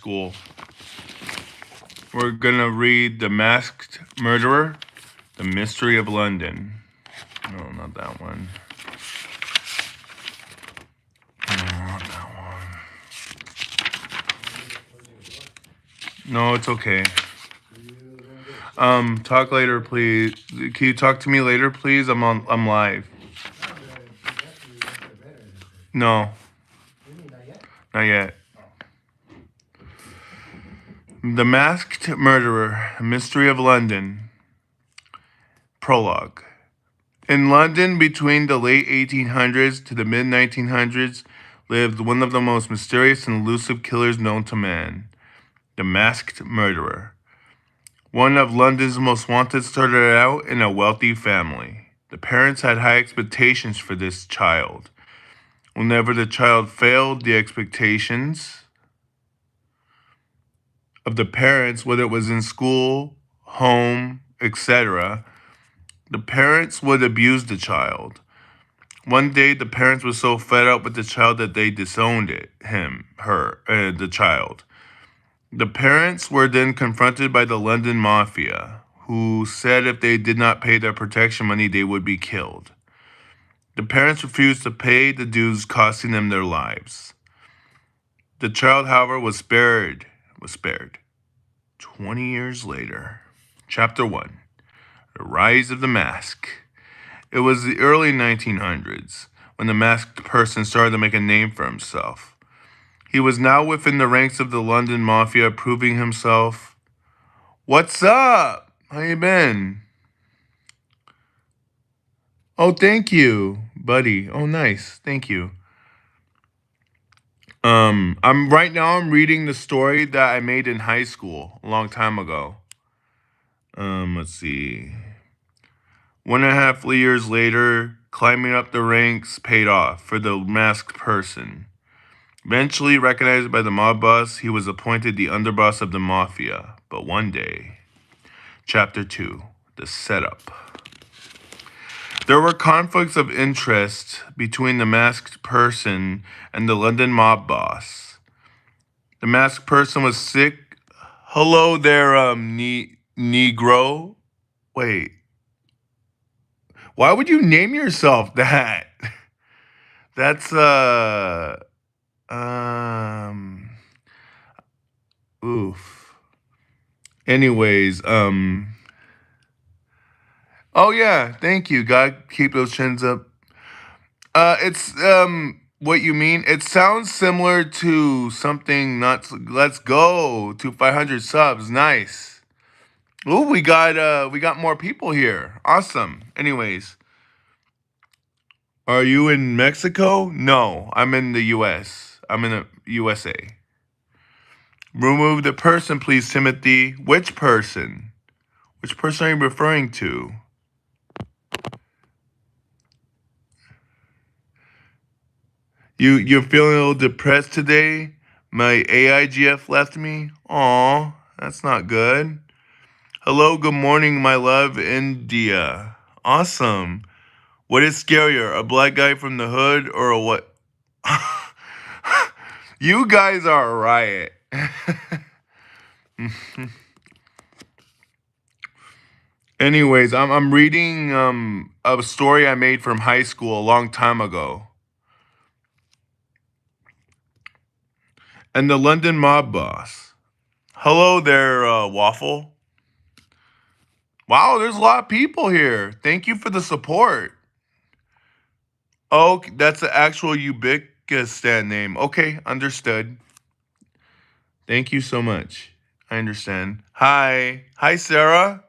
school. We're gonna read The Masked Murderer, The Mystery of London. No, not that one. No, not that one. No, it's okay. Talk later, please. Can you talk to me later, please? I'm live. No, not yet. The Masked Murderer, A Mystery of London. Prologue. In London, between the late 1800s to the mid 1900s, lived one of the most mysterious and elusive killers known to man, the Masked Murderer. One of London's most wanted started out in a wealthy family. The parents had high expectations for this child. Whenever the child failed the expectations of the parents, whether it was in school, home, etc., the parents would abuse the child. One day, the parents were so fed up with the child that they disowned the child. The parents were then confronted by the London Mafia, who said if they did not pay their protection money, they would be killed. The parents refused to pay the dues, costing them their lives. The child, however, was spared. 20 years later. Chapter 1. The Rise of the Mask. It was the early 1900s when the masked person started to make a name for himself. He was now within the ranks of the London Mafia, proving himself. What's up? How you been? Oh, thank you, buddy. Oh, nice. Thank you. I'm reading the story that I made in high school a long time ago. Let's see. 1.5 years later, climbing up the ranks paid off for the masked person. Eventually recognized by the mob boss, he was appointed the underboss of the mafia. But one day, Chapter 2, The Setup. There were conflicts of interest between the masked person and the London mob boss. The masked person was sick. Hello there, Negro. Wait. Why would you name yourself that? That's, oof. Anyways, oh yeah, thank you. God, keep those chins up. It's what you mean. It sounds similar to something. Not let's go to 500 subs. Nice. Ooh, we got more people here. Awesome. Anyways, are you in Mexico? No, I'm in the U.S. I'm in the USA. Remove the person, please, Timothy. Which person? Which person are you referring to? You're feeling a little depressed today? My AIGF left me? Aw, that's not good. Hello, good morning, my love, India. Awesome. What is scarier, a black guy from the hood or a what? You guys are a riot. Anyways, I'm reading a story I made from high school a long time ago. And the London mob boss. Hello there, Waffle. Wow, there's a lot of people here. Thank you for the support. Oh, that's the actual Ubikistan name. Okay, understood. Thank you so much. I understand. Hi. Hi, Sarah.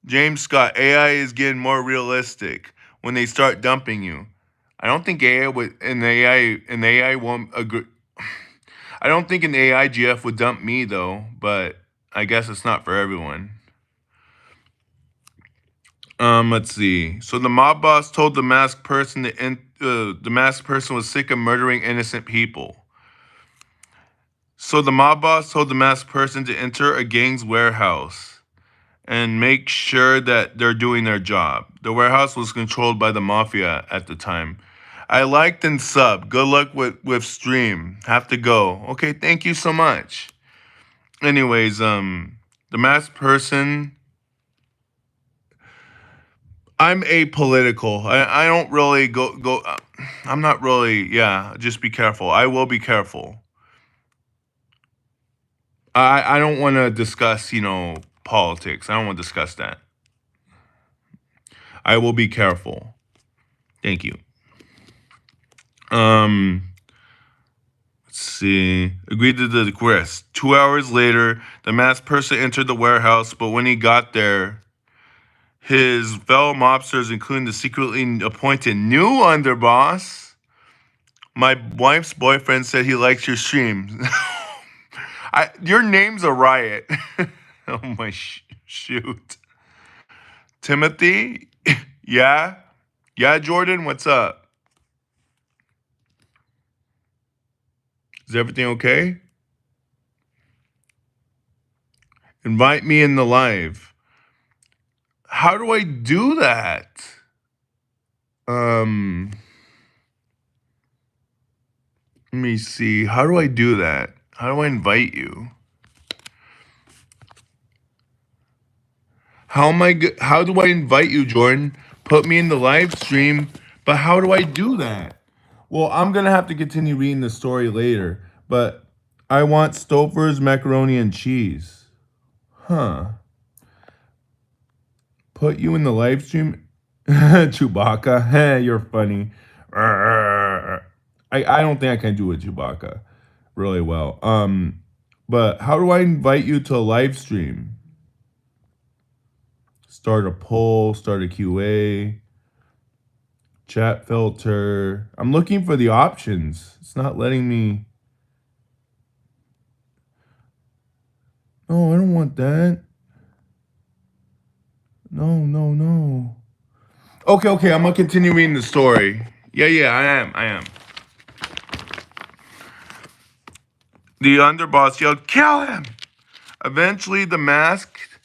James Scott, AI is getting more realistic when they start dumping you. I don't think AI would an AI won't agree. I don't think an AI GF would dump me though, but I guess it's not for everyone. Let's see. So the mob boss told the masked person the masked person was sick of murdering innocent people. So the mob boss told the masked person to enter a gang's warehouse and make sure that they're doing their job. The warehouse was controlled by the mafia at the time. I liked and sub. Good luck with stream. Have to go. Okay, thank you so much. Anyways, the masked person. I'm apolitical. I don't really go. I'm not really. Yeah, just be careful. I will be careful. I don't want to discuss, politics. I don't want to discuss that. I will be careful. Thank you. Let's see. Agreed to the request. 2 hours later, the masked person entered the warehouse, but when he got there, his fellow mobsters, including the secretly appointed new underboss, my wife's boyfriend, said he likes your streams. Your name's a riot. Oh my shoot. Timothy? Yeah? Yeah, Jordan, what's up? Is everything okay? Invite me in the live. How do I do that? Let me see. How do I do that? How do I invite you? How do I invite you, Jordan? Put me in the live stream, but how do I do that? Well, I'm gonna have to continue reading the story later, but I want Stouffer's macaroni and cheese. Huh. Put you in the live stream? Chewbacca. Heh, you're funny. I don't think I can do a Chewbacca really well. But how do I invite you to a live stream? Start a poll, start a QA, chat filter. I'm looking for the options. It's not letting me. No, I don't want that. No. Okay, I'm gonna continue reading the story. Yeah, I am. The underboss yelled, "Kill him!" Eventually, the masked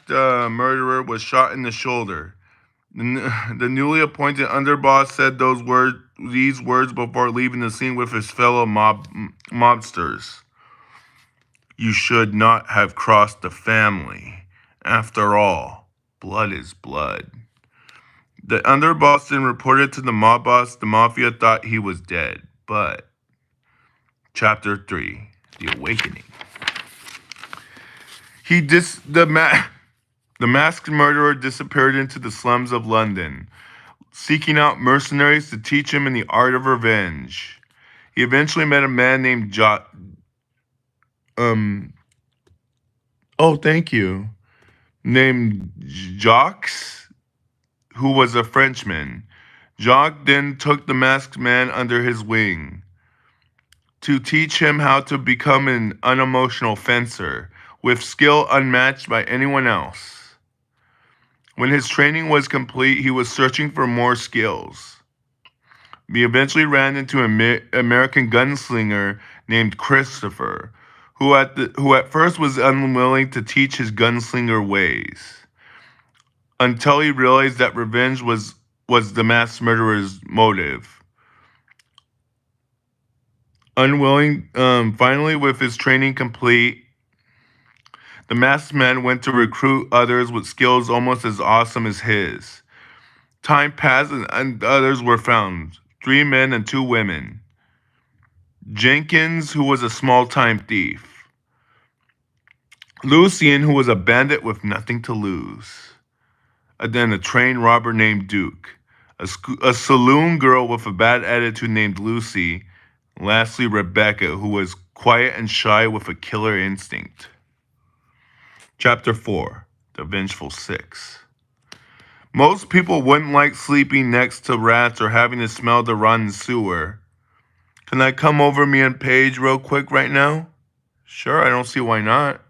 murderer was shot in the shoulder. The newly appointed underboss said these words before leaving the scene with his fellow mobsters. You should not have crossed the family. After all, blood is blood. The underboss then reported to the mob boss. The mafia thought he was dead, but Chapter 3, The Awakening. The masked murderer disappeared into the slums of London, seeking out mercenaries to teach him in the art of revenge. He eventually met a man named thank you. Named Jacques, who was a Frenchman. Jacques then took the masked man under his wing to teach him how to become an unemotional fencer with skill unmatched by anyone else. When his training was complete, he was searching for more skills. He eventually ran into an American gunslinger named Christopher, who at first was unwilling to teach his gunslinger ways, until he realized that revenge was the mass murderer's motive. Finally, with his training complete, the masked man went to recruit others with skills almost as awesome as his. Time passed and others were found. 3 men and 2 women. Jenkins, who was a small-time thief. Lucien, who was a bandit with nothing to lose. And then a train robber named Duke. A saloon girl with a bad attitude named Lucy. And lastly, Rebecca, who was quiet and shy with a killer instinct. Chapter 4, The Vengeful Six. Most people wouldn't like sleeping next to rats or having to smell the rotten sewer. Can I come over me and Paige real quick right now? Sure, I don't see why not.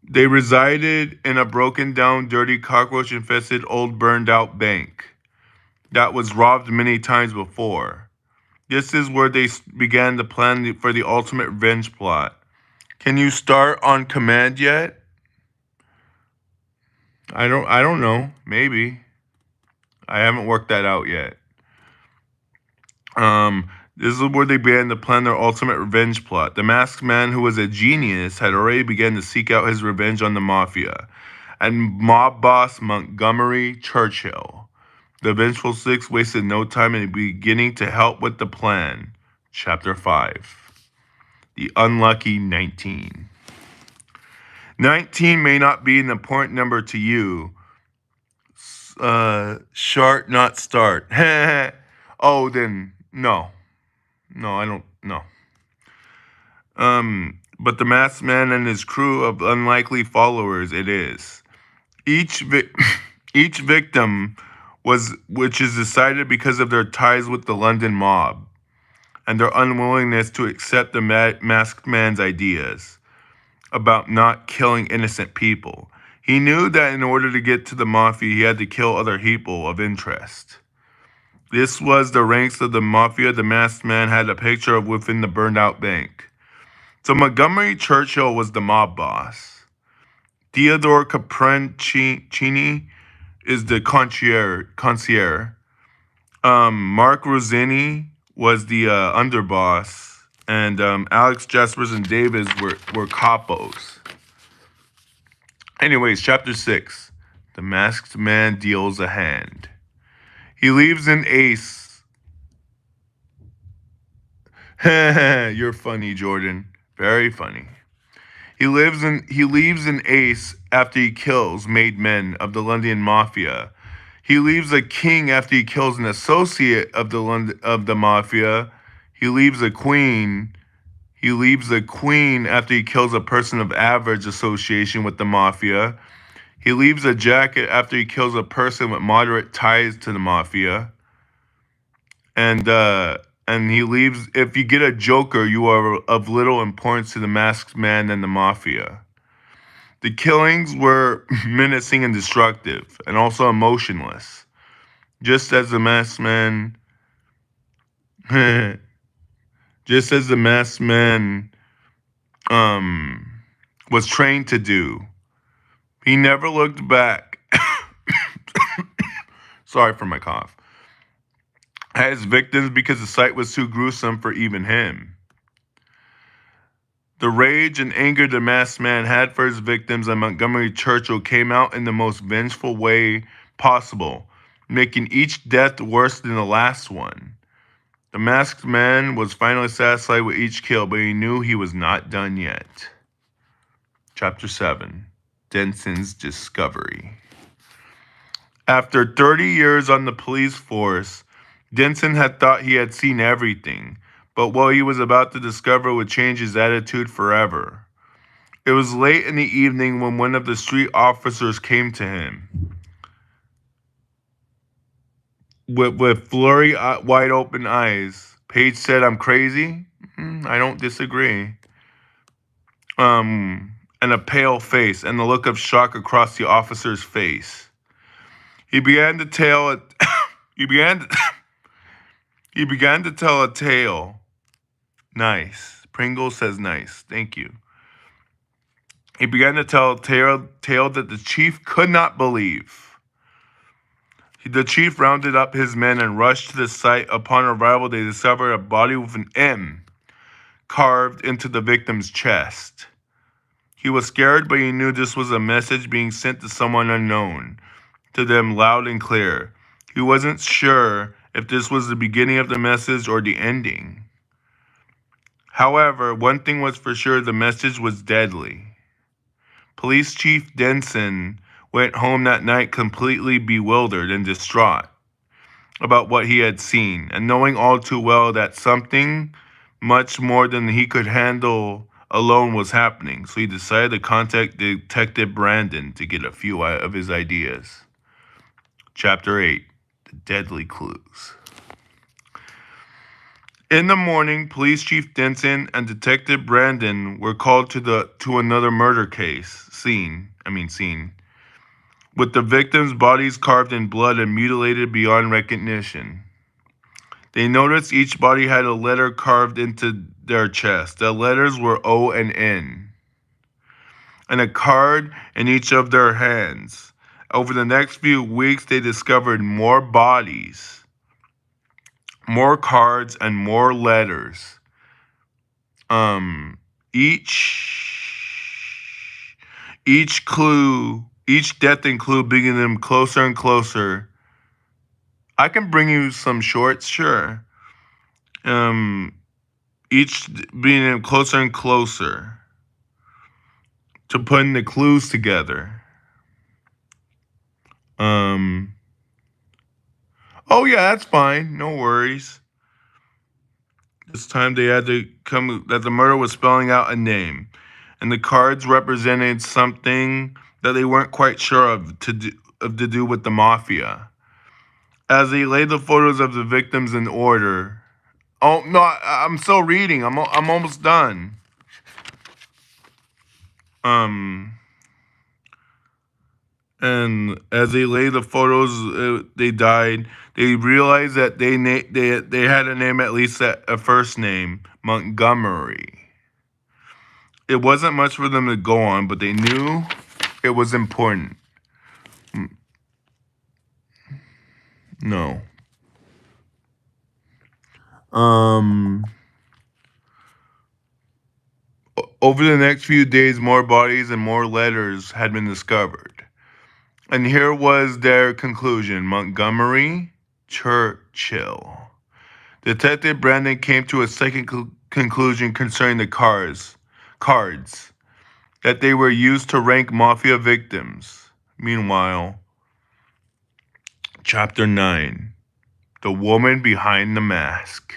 They resided in a broken down, dirty, cockroach infested, old burned out bank that was robbed many times before. This is where they began to plan for the ultimate revenge plot. Can you start on command yet? I don't know. Maybe. I haven't worked that out yet. This is where they began to plan their ultimate revenge plot. The masked man, who was a genius, had already begun to seek out his revenge on the mafia and mob boss Montgomery Churchill. The Vengeful Six wasted no time in beginning to help with the plan. Chapter 5. The Unlucky 19. 19 may not be an important number to you. Shart, not start. Oh, then, no. No, I don't, no. But the masked man and his crew of unlikely followers, it is. Each victim which is decided because of their ties with the London mob and their unwillingness to accept the masked man's ideas about not killing innocent people. He knew that in order to get to the mafia, he had to kill other people of interest. This was the ranks of the mafia the masked man had a picture of within the burned out bank. So Montgomery Churchill was the mob boss. Theodore Caprencini is the concierge. Mark Rossini was the underboss, and Alex Jespers and Davis were capos. Anyways, chapter 6. The masked man deals a hand. He leaves an ace. You're funny, Jordan. Very funny. He leaves an ace after he kills made men of the London Mafia. He leaves a king after he kills an associate of the mafia. He leaves a queen. He leaves a queen after he kills a person of average association with the mafia. He leaves a jacket after he kills a person with moderate ties to the mafia. And he leaves, if you get a joker, you are of little importance to the masked man and the mafia. The killings were menacing and destructive, and also emotionless. Just as the masked man, just as the masked man, was trained to do. He never looked back. Sorry for my cough. At his victims because the sight was too gruesome for even him. The rage and anger the masked man had for his victims and Montgomery Churchill came out in the most vengeful way possible, making each death worse than the last one. The masked man was finally satisfied with each kill, but he knew he was not done yet. Chapter 7. Denson's Discovery. After 30 years on the police force, Denson had thought he had seen everything, but what he was about to discover would change his attitude forever. It was late in the evening when one of the street officers came to him. With flurry wide open eyes, Page said, "I'm crazy?" I don't disagree. And a pale face and the look of shock across the officer's face. He began to tell it. He began to tell a tale. Nice. Pringle says nice. Thank you. He began to tell a tale that the chief could not believe. The chief rounded up his men and rushed to the site. Upon arrival, they discovered a body with an M carved into the victim's chest. He was scared, but he knew this was a message being sent to someone unknown, to them loud and clear. He wasn't sure if this was the beginning of the message or the ending. However, one thing was for sure, the message was deadly. Police Chief Denson went home that night completely bewildered and distraught about what he had seen, and knowing all too well that something much more than he could handle alone was happening, so he decided to contact Detective Brandon to get a few of his ideas. Chapter 8. The Deadly Clues. In the morning, Police Chief Denson and Detective Brandon were called to another murder scene, with the victims' bodies carved in blood and mutilated beyond recognition. They noticed each body had a letter carved into their chest. The letters were O and N, and a card in each of their hands. Over the next few weeks, they discovered more bodies, more cards, and more letters. Um, each clue, each death and clue bringing them closer and closer. I can bring you some shorts, sure. Um, each bringing them closer and closer to putting the clues together. Um, oh yeah, that's fine. No worries. This time they had to come that the murder was spelling out a name, and the cards represented something that they weren't quite sure to do with the mafia. As they laid the photos of the victims in order. Oh no, I'm still reading. I'm almost done. Um, and as they laid the photos, they died. They realized that they had a name, at least a first name, Montgomery. It wasn't much for them to go on, but they knew it was important. No. Um. Over the next few days, more bodies and more letters had been discovered. And here was their conclusion: Montgomery Churchill. Detective Brandon came to a second conclusion concerning the cards that they were used to rank mafia victims. Meanwhile, Chapter 9: The Woman Behind the Mask.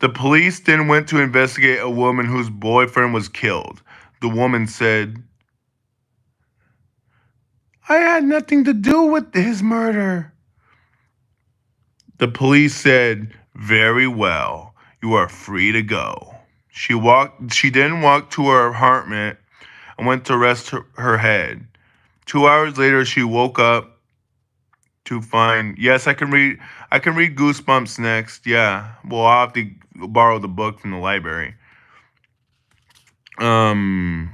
The police then went to investigate a woman whose boyfriend was killed. The woman said, "I had nothing to do with his murder." The police said, "Very well. You are free to go." She then walked to her apartment and went to rest her head. 2 hours later she woke up to find, yes, I can read Goosebumps next. Yeah. Well, I'll have to borrow the book from the library. Um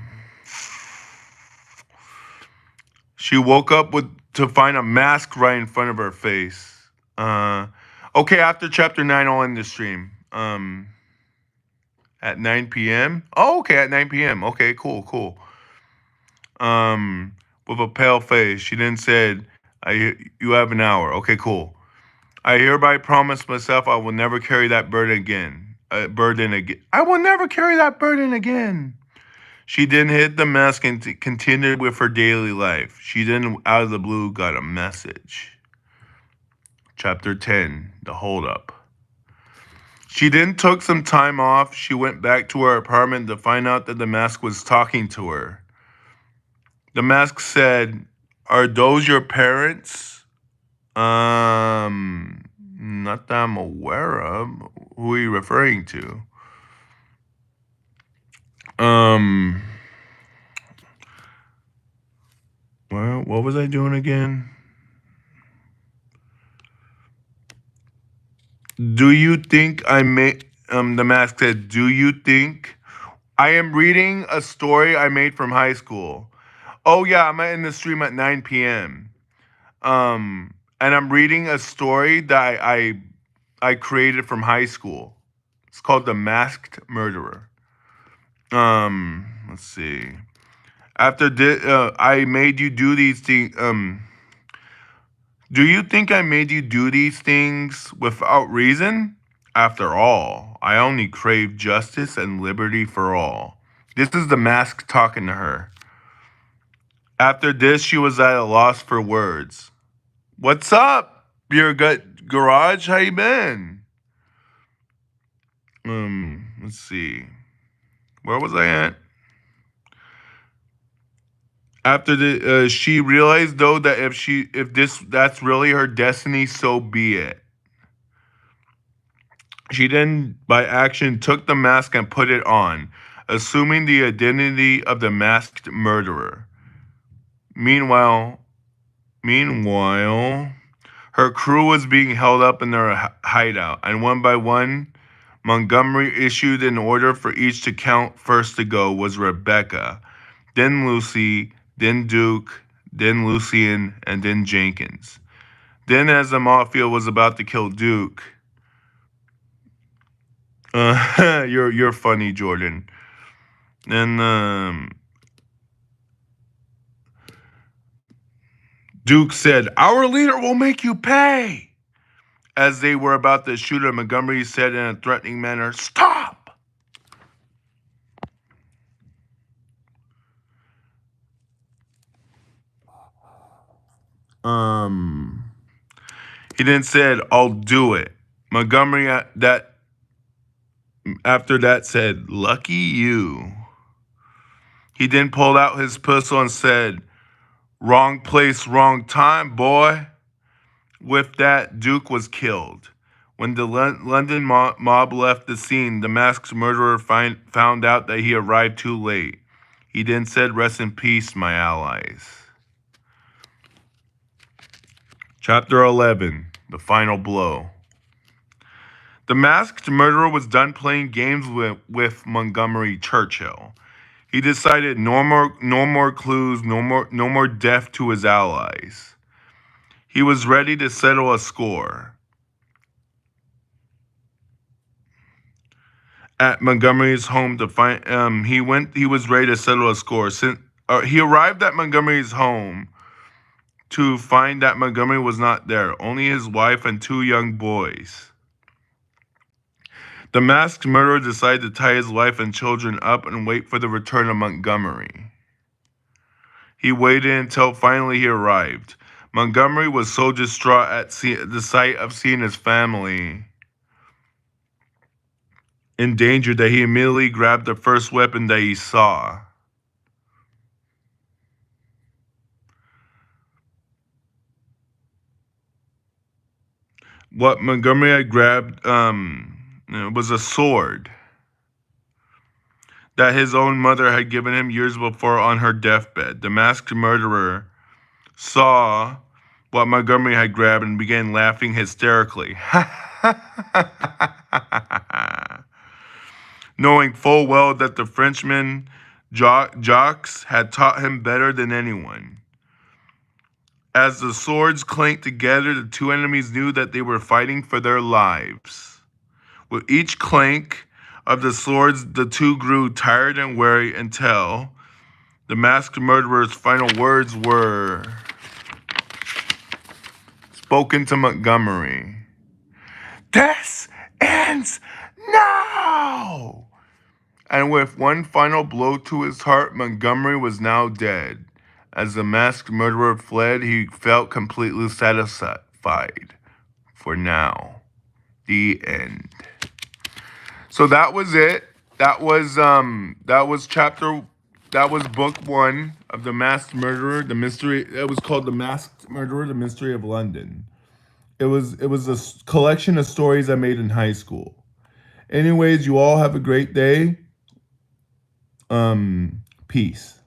She woke up with to find a mask right in front of her face. Okay, after chapter 9 I'll end the stream. At 9 p.m. Oh, okay, at 9 p.m. Okay, cool. With a pale face, she then said, You have an hour." Okay, cool. "I hereby promise myself I will never carry that burden again. I will never carry that burden again." She then hid the mask and continued with her daily life. She then, out of the blue, got a message. Chapter 10: The Holdup. She then took some time off. She went back to her apartment to find out that the mask was talking to her. The mask said, "Are those your parents?" Not that I'm aware of. Who are you referring to? Um, well, what was I doing again? Do you think I made, the mask said, "Do you think I am reading a story I made from high school?" Oh yeah, I'm in the stream at 9 p.m. And I'm reading a story that I created from high school. It's called The Masked Murderer. Let's see. I made you do these things. Do you think I made you do these things without reason? After all, I only crave justice and liberty for all. This is the mask talking to her. After this, she was at a loss for words. "What's up, your garage? How you been?" Let's see. Where was I at? After she realized though that if that's really her destiny, so be it. She then, by action, took the mask and put it on, assuming the identity of the masked murderer. Meanwhile, meanwhile, her crew was being held up in their hideout, and one by one, Montgomery issued an order for each to count. First to go was Rebecca, then Lucy, then Duke, then Lucien, and then Jenkins. Then, as the mafia was about to kill Duke, you're funny, Jordan. Then Duke said, "Our leader will make you pay." As they were about to shoot him, Montgomery said in a threatening manner, "Stop!" He then said, "I'll do it." Montgomery after that said, "Lucky you." He then pulled out his pistol and said, "Wrong place, wrong time, boy." With that, Duke was killed. When the London mob left the scene, the masked murderer found out that he arrived too late. He then said, "Rest in peace, my allies." Chapter 11, The Final Blow. The masked murderer was done playing games with Montgomery Churchill. He decided no more clues, no more death to his allies. He was ready to settle a score. At Montgomery's home to find he was ready to settle a score. Since he arrived at Montgomery's home to find that Montgomery was not there, only his wife and two young boys. The masked murderer decided to tie his wife and children up and wait for the return of Montgomery. He waited until finally he arrived. Montgomery was so distraught at the sight of seeing his family in danger that he immediately grabbed the first weapon that he saw. What Montgomery had grabbed was a sword that his own mother had given him years before on her deathbed. The masked murderer saw what Montgomery had grabbed and began laughing hysterically. Knowing full well that the Frenchman Jacques had taught him better than anyone. As the swords clanked together, the two enemies knew that they were fighting for their lives. With each clank of the swords, the two grew tired and weary until the masked murderer's final words were spoken to Montgomery. "This ends now!" And with one final blow to his heart, Montgomery was now dead. As the masked murderer fled, he felt completely satisfied. For now. The end. So that was it. That was book 1 of The Masked Murderer, the mystery. It was called The Masked Murderer, The Mystery of London. It was a collection of stories I made in high school. Anyways, you all have a great day. Peace.